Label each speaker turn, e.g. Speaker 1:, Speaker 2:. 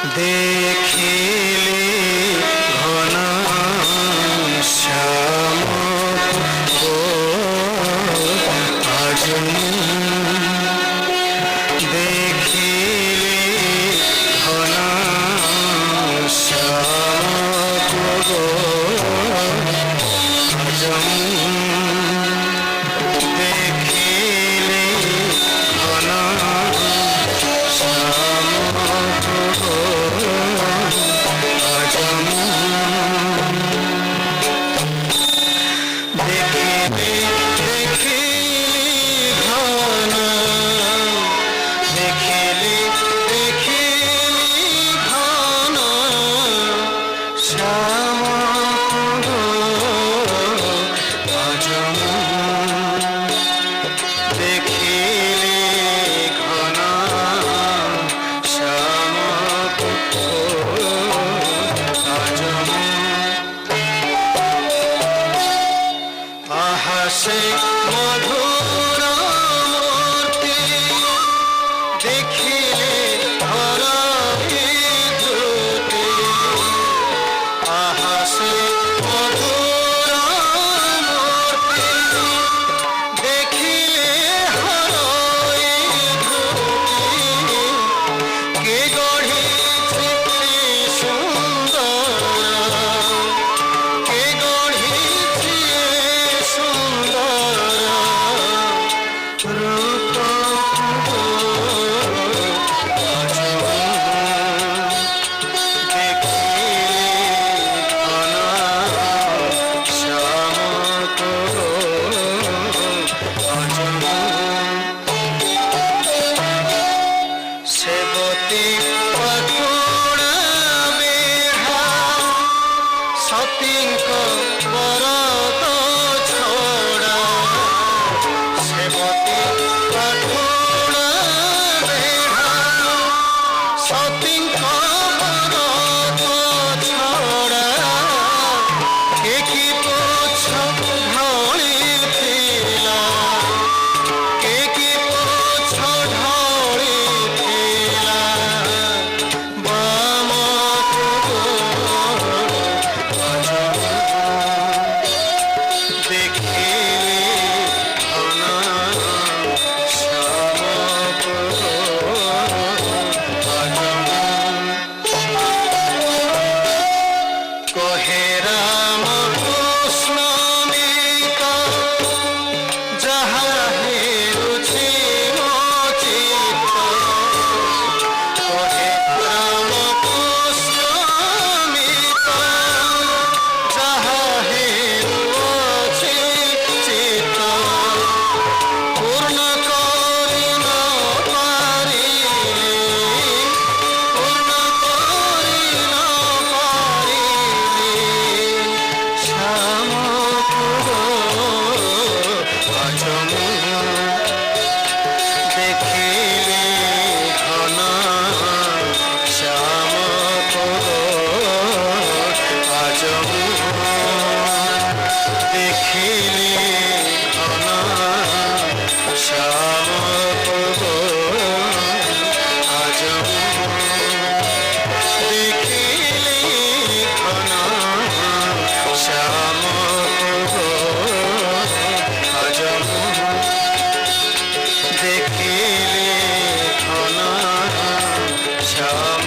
Speaker 1: দেখিলে ঘন শ্যাম আজ দেখিলে ঘন শ্যাম আজ দেখিলে ঘন শ্যাম সে মধুর মূর্তি দেখিলে হরতি দ্রুতি আহা সে মধুর মূর্তি দেখিলে হরতি দ্রুতি কে গঢ়িছে সুন্দর কে গঢ়িছে সেবতী পটুড়া বেঢ়া সতীঙ্ক বরদ ছড়া সেবতী পটুড়া বেঢ়া সতীঙ্ক বরদ ছড়া কে কি পোছ ঢলিଥିଲା কে কি পোছ ঢলিଥିଲା বাম দেখিলে ঘন শ্যাম কহে রাম কৃষ্ণ মিকা যাহা হেরুছি মচিত কহে রাম কৃষ্ণ মিকা যাহা হেরুছি চিত পূর্ণ করি ন পারিলে পূর্ণ করি ন পারিলে শ্যাম আজ দেখিলে ঘন শ্যাম আজ দেখিলে ঘন শ্যাম আজ দেখিলে ঘন শ্যাম আজ দেখিলে ঘন শ্যাম